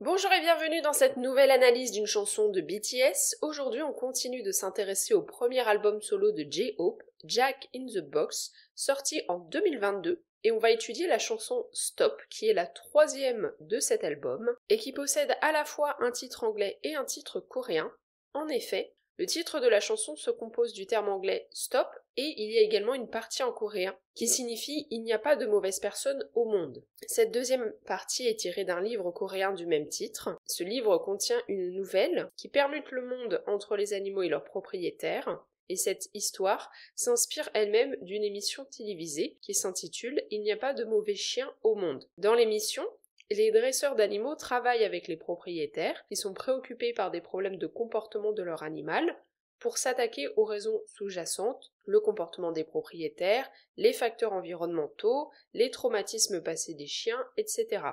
Bonjour et bienvenue dans cette nouvelle analyse d'une chanson de BTS. Aujourd'hui, on continue de s'intéresser au premier album solo de J-Hope, Jack in the Box, sorti en 2022, et on va étudier la chanson Stop, qui est la troisième de cet album, et qui possède à la fois un titre anglais et un titre coréen. En effet, le titre de la chanson se compose du terme anglais stop et il y a également une partie en coréen qui signifie il n'y a pas de mauvaise personne au monde. Cette deuxième partie est tirée d'un livre coréen du même titre. Ce livre contient une nouvelle qui permute le monde entre les animaux et leurs propriétaires. Et cette histoire s'inspire elle-même d'une émission télévisée qui s'intitule Il n'y a pas de mauvais chiens au monde. Dans l'émission, les dresseurs d'animaux travaillent avec les propriétaires qui sont préoccupés par des problèmes de comportement de leur animal pour s'attaquer aux raisons sous-jacentes, le comportement des propriétaires, les facteurs environnementaux, les traumatismes passés des chiens, etc.,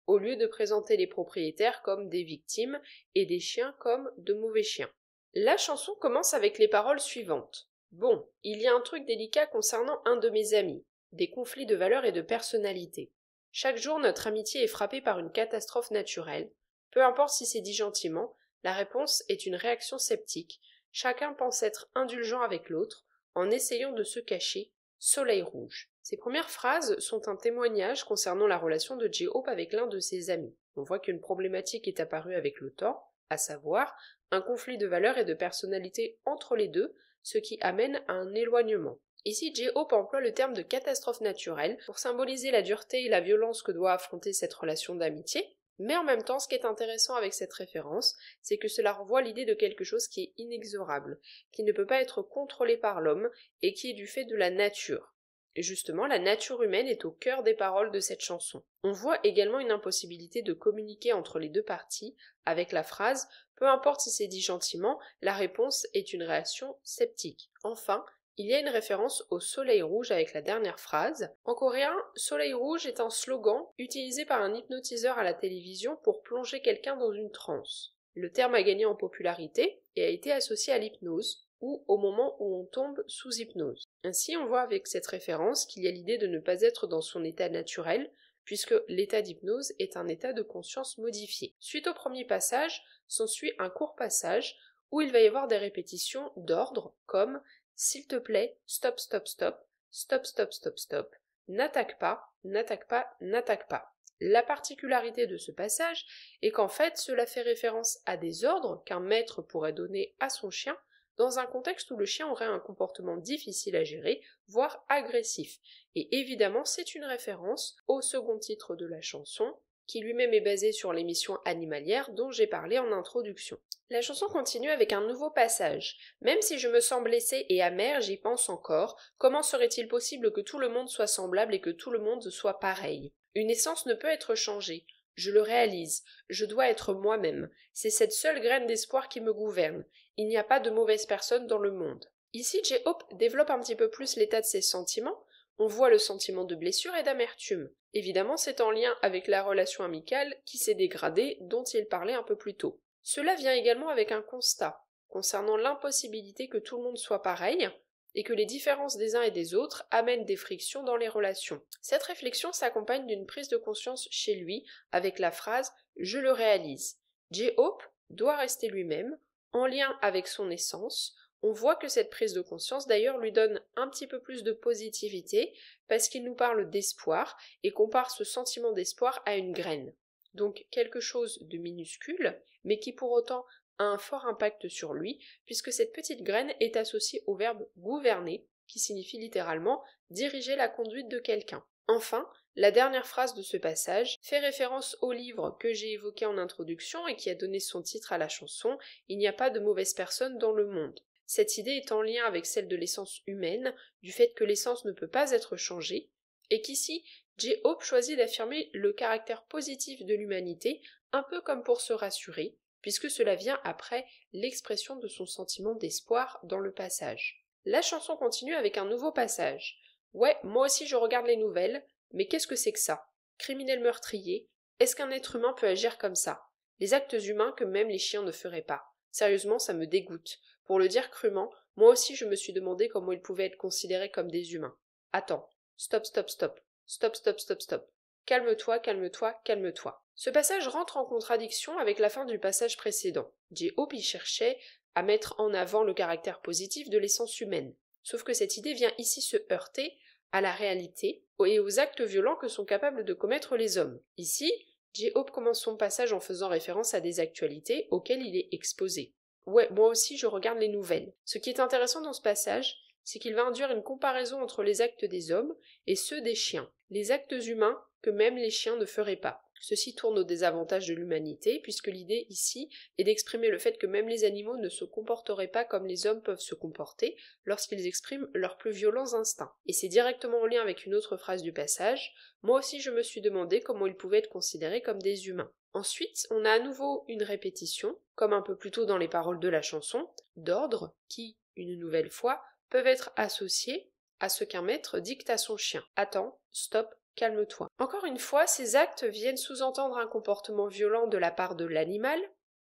au lieu de présenter les propriétaires comme des victimes et des chiens comme de mauvais chiens. La chanson commence avec les paroles suivantes. Bon, il y a un truc délicat concernant un de mes amis, des conflits de valeurs et de personnalité. Chaque jour, notre amitié est frappée par une catastrophe naturelle. Peu importe si c'est dit gentiment, la réponse est une réaction sceptique. Chacun pense être indulgent avec l'autre, en essayant de se cacher. Soleil rouge. Ces premières phrases sont un témoignage concernant la relation de J-Hope avec l'un de ses amis. On voit qu'une problématique est apparue avec le temps, à savoir un conflit de valeurs et de personnalité entre les deux, ce qui amène à un éloignement. Ici, J-Hope emploie le terme de catastrophe naturelle pour symboliser la dureté et la violence que doit affronter cette relation d'amitié, mais en même temps, ce qui est intéressant avec cette référence, c'est que cela renvoie l'idée de quelque chose qui est inexorable, qui ne peut pas être contrôlé par l'homme et qui est du fait de la nature. Et justement, la nature humaine est au cœur des paroles de cette chanson. On voit également une impossibilité de communiquer entre les deux parties avec la phrase « Peu importe si c'est dit gentiment, la réponse est une réaction sceptique ». Enfin, il y a une référence au soleil rouge avec la dernière phrase. En coréen, soleil rouge est un slogan utilisé par un hypnotiseur à la télévision pour plonger quelqu'un dans une transe. Le terme a gagné en popularité et a été associé à l'hypnose, ou au moment où on tombe sous hypnose. Ainsi, on voit avec cette référence qu'il y a l'idée de ne pas être dans son état naturel, puisque l'état d'hypnose est un état de conscience modifié. Suite au premier passage, s'ensuit un court passage où il va y avoir des répétitions d'ordre comme s'il te plaît, stop, stop, stop, stop, stop, stop, stop, n'attaque pas, n'attaque pas, n'attaque pas. La particularité de ce passage est qu'en fait cela fait référence à des ordres qu'un maître pourrait donner à son chien dans un contexte où le chien aurait un comportement difficile à gérer, voire agressif. Et évidemment c'est une référence au second titre de la chanson, qui lui-même est basé sur l'émission animalière dont j'ai parlé en introduction. La chanson continue avec un nouveau passage. Même si je me sens blessée et amère, j'y pense encore. Comment serait-il possible que tout le monde soit semblable et que tout le monde soit pareil? Une essence ne peut être changée. Je le réalise. Je dois être moi-même. C'est cette seule graine d'espoir qui me gouverne. Il n'y a pas de mauvaise personne dans le monde. Ici, J-Hope développe un petit peu plus l'état de ses sentiments. On voit le sentiment de blessure et d'amertume. Évidemment, c'est en lien avec la relation amicale qui s'est dégradée, dont il parlait un peu plus tôt. Cela vient également avec un constat concernant l'impossibilité que tout le monde soit pareil et que les différences des uns et des autres amènent des frictions dans les relations. Cette réflexion s'accompagne d'une prise de conscience chez lui avec la phrase « Je le réalise ». J-Hope doit rester lui-même, en lien avec son essence. On voit que cette prise de conscience d'ailleurs lui donne un petit peu plus de positivité parce qu'il nous parle d'espoir et compare ce sentiment d'espoir à une graine. Donc quelque chose de minuscule, mais qui pour autant a un fort impact sur lui, puisque cette petite graine est associée au verbe gouverner, qui signifie littéralement diriger la conduite de quelqu'un. Enfin, la dernière phrase de ce passage fait référence au livre que j'ai évoqué en introduction et qui a donné son titre à la chanson « Il n'y a pas de mauvaise personne dans le monde ». Cette idée est en lien avec celle de l'essence humaine, du fait que l'essence ne peut pas être changée, et qu'ici, J-Hope choisit d'affirmer le caractère positif de l'humanité, un peu comme pour se rassurer, puisque cela vient après l'expression de son sentiment d'espoir dans le passage. La chanson continue avec un nouveau passage. Ouais, moi aussi je regarde les nouvelles, mais qu'est-ce que c'est que ça? Criminel meurtrier, est-ce qu'un être humain peut agir comme ça? Les actes humains que même les chiens ne feraient pas. Sérieusement, ça me dégoûte. Pour le dire crûment, moi aussi je me suis demandé comment ils pouvaient être considérés comme des humains. Attends, stop, stop, stop. Stop, stop, stop, stop. Calme-toi, calme-toi, calme-toi. Ce passage rentre en contradiction avec la fin du passage précédent. J-Hope y cherchait à mettre en avant le caractère positif de l'essence humaine. Sauf que cette idée vient ici se heurter à la réalité et aux actes violents que sont capables de commettre les hommes. Ici, J-Hope commence son passage en faisant référence à des actualités auxquelles il est exposé. Ouais, moi aussi je regarde les nouvelles. Ce qui est intéressant dans ce passage, c'est qu'il va induire une comparaison entre les actes des hommes et ceux des chiens. Les actes humains que même les chiens ne feraient pas. Ceci tourne au désavantage de l'humanité, puisque l'idée ici est d'exprimer le fait que même les animaux ne se comporteraient pas comme les hommes peuvent se comporter lorsqu'ils expriment leurs plus violents instincts. Et c'est directement en lien avec une autre phrase du passage. Moi aussi je me suis demandé comment ils pouvaient être considérés comme des humains. Ensuite, on a à nouveau une répétition, comme un peu plus tôt dans les paroles de la chanson, d'ordres qui, une nouvelle fois, peuvent être associés à ce qu'un maître dicte à son chien. Attends, stop, calme-toi. Encore une fois, ces actes viennent sous-entendre un comportement violent de la part de l'animal,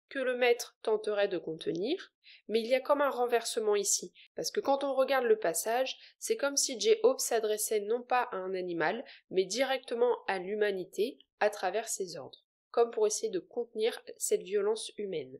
que le maître tenterait de contenir, mais il y a comme un renversement ici, parce que quand on regarde le passage, c'est comme si J-Hope s'adressait non pas à un animal, mais directement à l'humanité à travers ses ordres, comme pour essayer de contenir cette violence humaine.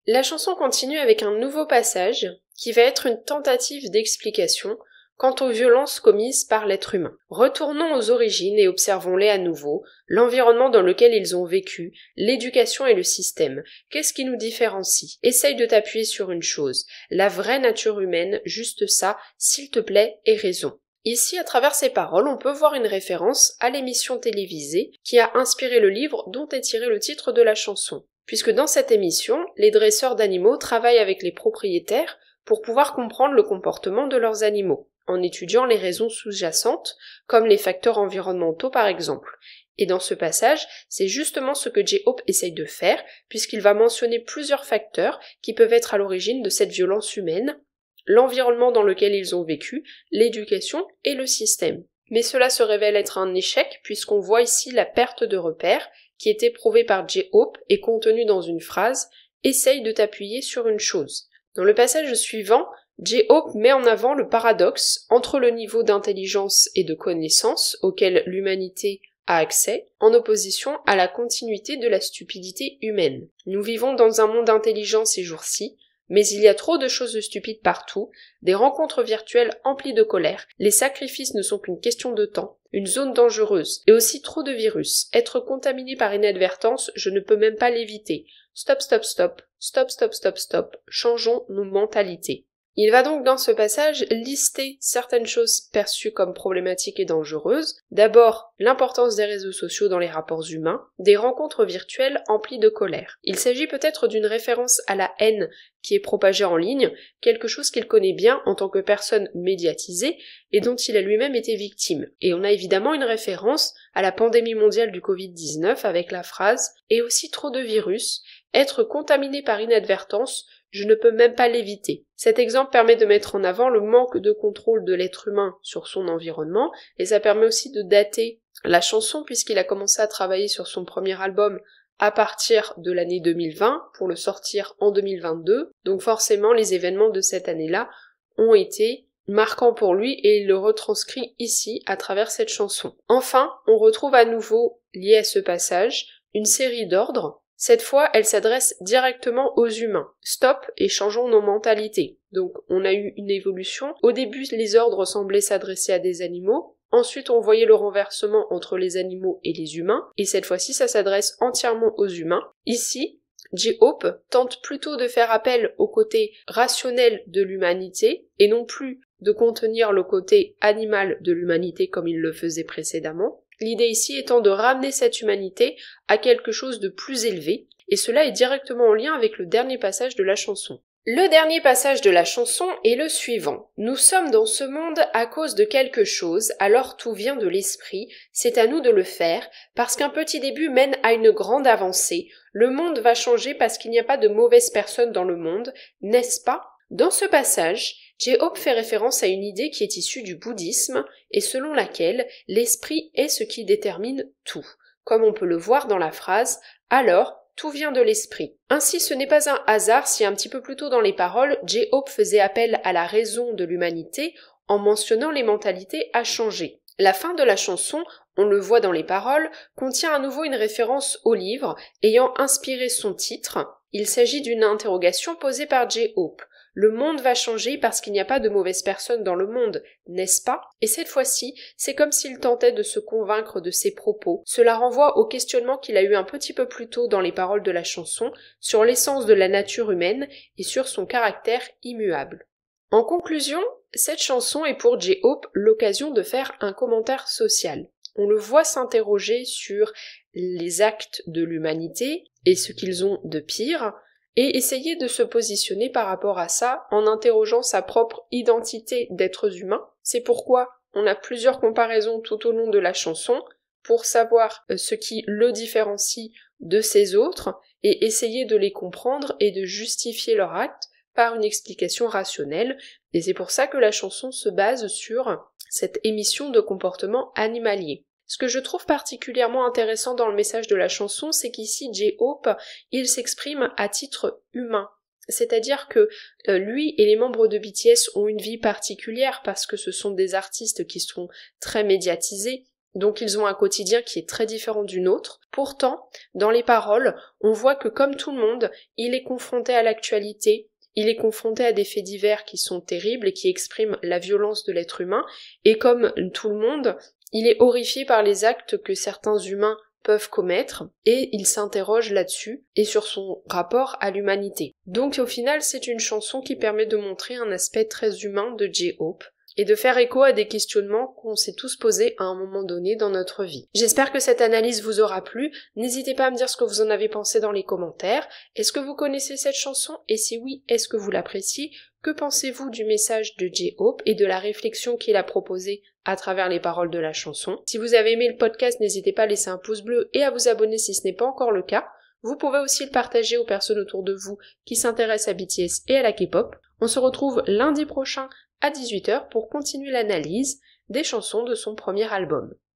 La chanson continue avec un nouveau passage, qui va être une tentative d'explication quant aux violences commises par l'être humain. Retournons aux origines et observons-les à nouveau, l'environnement dans lequel ils ont vécu, l'éducation et le système. Qu'est-ce qui nous différencie? Essaye de t'appuyer sur une chose, la vraie nature humaine, juste ça, s'il te plaît, aie raison. Ici, à travers ces paroles, on peut voir une référence à l'émission télévisée qui a inspiré le livre dont est tiré le titre de la chanson. Puisque dans cette émission, les dresseurs d'animaux travaillent avec les propriétaires pour pouvoir comprendre le comportement de leurs animaux, en étudiant les raisons sous-jacentes, comme les facteurs environnementaux par exemple. Et dans ce passage, c'est justement ce que J-Hope essaye de faire, puisqu'il va mentionner plusieurs facteurs qui peuvent être à l'origine de cette violence humaine, l'environnement dans lequel ils ont vécu, l'éducation et le système. Mais cela se révèle être un échec, puisqu'on voit ici la perte de repères, qui est éprouvée par J-Hope et contenue dans une phrase « Essaye de t'appuyer sur une chose ». Dans le passage suivant, J-Hope met en avant le paradoxe entre le niveau d'intelligence et de connaissance auquel l'humanité a accès, en opposition à la continuité de la stupidité humaine. Nous vivons dans un monde intelligent ces jours-ci, mais il y a trop de choses stupides partout, des rencontres virtuelles emplies de colère, les sacrifices ne sont qu'une question de temps, une zone dangereuse, et aussi trop de virus. Être contaminé par inadvertance, je ne peux même pas l'éviter. Stop, stop, stop, stop, stop, stop, stop, changeons nos mentalités. Il va donc dans ce passage lister certaines choses perçues comme problématiques et dangereuses. D'abord, l'importance des réseaux sociaux dans les rapports humains, des rencontres virtuelles emplies de colère. Il s'agit peut-être d'une référence à la haine qui est propagée en ligne, quelque chose qu'il connaît bien en tant que personne médiatisée et dont il a lui-même été victime. Et on a évidemment une référence à la pandémie mondiale du Covid-19 avec la phrase « Et aussi trop de virus, être contaminé par inadvertance, je ne peux même pas l'éviter ». Cet exemple permet de mettre en avant le manque de contrôle de l'être humain sur son environnement, et ça permet aussi de dater la chanson puisqu'il a commencé à travailler sur son premier album à partir de l'année 2020 pour le sortir en 2022. Donc forcément, les événements de cette année-là ont été marquants pour lui et il le retranscrit ici à travers cette chanson. Enfin, on retrouve à nouveau, lié à ce passage, une série d'ordres. Cette fois, elle s'adresse directement aux humains. Stop et changeons nos mentalités. Donc, on a eu une évolution. Au début, les ordres semblaient s'adresser à des animaux. Ensuite, on voyait le renversement entre les animaux et les humains. Et cette fois-ci, ça s'adresse entièrement aux humains. Ici, J-Hope tente plutôt de faire appel au côté rationnel de l'humanité et non plus de contenir le côté animal de l'humanité comme il le faisait précédemment. L'idée ici étant de ramener cette humanité à quelque chose de plus élevé, et cela est directement en lien avec le dernier passage de la chanson. Le dernier passage de la chanson est le suivant. Nous sommes dans ce monde à cause de quelque chose, alors tout vient de l'esprit, c'est à nous de le faire, parce qu'un petit début mène à une grande avancée. Le monde va changer parce qu'il n'y a pas de mauvaises personnes dans le monde, n'est-ce pas? Dans ce passage, J-Hope fait référence à une idée qui est issue du bouddhisme et selon laquelle l'esprit est ce qui détermine tout, comme on peut le voir dans la phrase « Alors, tout vient de l'esprit ». Ainsi, ce n'est pas un hasard si un petit peu plus tôt dans les paroles, J-Hope faisait appel à la raison de l'humanité en mentionnant les mentalités à changer. La fin de la chanson, on le voit dans les paroles, contient à nouveau une référence au livre ayant inspiré son titre. Il s'agit d'une interrogation posée par J-Hope. Le monde va changer parce qu'il n'y a pas de mauvaises personnes dans le monde, n'est-ce pas? Et cette fois-ci, c'est comme s'il tentait de se convaincre de ses propos. Cela renvoie au questionnement qu'il a eu un petit peu plus tôt dans les paroles de la chanson, sur l'essence de la nature humaine et sur son caractère immuable. En conclusion, cette chanson est pour J-Hope l'occasion de faire un commentaire social. On le voit s'interroger sur les actes de l'humanité et ce qu'ils ont de pire, et essayer de se positionner par rapport à ça en interrogeant sa propre identité d'êtres humains. C'est pourquoi on a plusieurs comparaisons tout au long de la chanson pour savoir ce qui le différencie de ses autres et essayer de les comprendre et de justifier leur acte par une explication rationnelle, et c'est pour ça que la chanson se base sur cette émission de comportement animalier. Ce que je trouve particulièrement intéressant dans le message de la chanson, c'est qu'ici J-Hope, il s'exprime à titre humain. C'est-à-dire que lui et les membres de BTS ont une vie particulière parce que ce sont des artistes qui sont très médiatisés, donc ils ont un quotidien qui est très différent du nôtre. Pourtant, dans les paroles, on voit que comme tout le monde, il est confronté à l'actualité, il est confronté à des faits divers qui sont terribles et qui expriment la violence de l'être humain, et comme tout le monde, il est horrifié par les actes que certains humains peuvent commettre, et il s'interroge là-dessus et sur son rapport à l'humanité. Donc au final, c'est une chanson qui permet de montrer un aspect très humain de J-Hope, et de faire écho à des questionnements qu'on s'est tous posés à un moment donné dans notre vie. J'espère que cette analyse vous aura plu, n'hésitez pas à me dire ce que vous en avez pensé dans les commentaires. Est-ce que vous connaissez cette chanson? Et si oui, est-ce que vous l'appréciez? Que pensez-vous du message de J-Hope et de la réflexion qu'il a proposée à travers les paroles de la chanson? Si vous avez aimé le podcast, n'hésitez pas à laisser un pouce bleu et à vous abonner si ce n'est pas encore le cas. Vous pouvez aussi le partager aux personnes autour de vous qui s'intéressent à BTS et à la K-pop. On se retrouve lundi prochain à 18h pour continuer l'analyse des chansons de son premier album.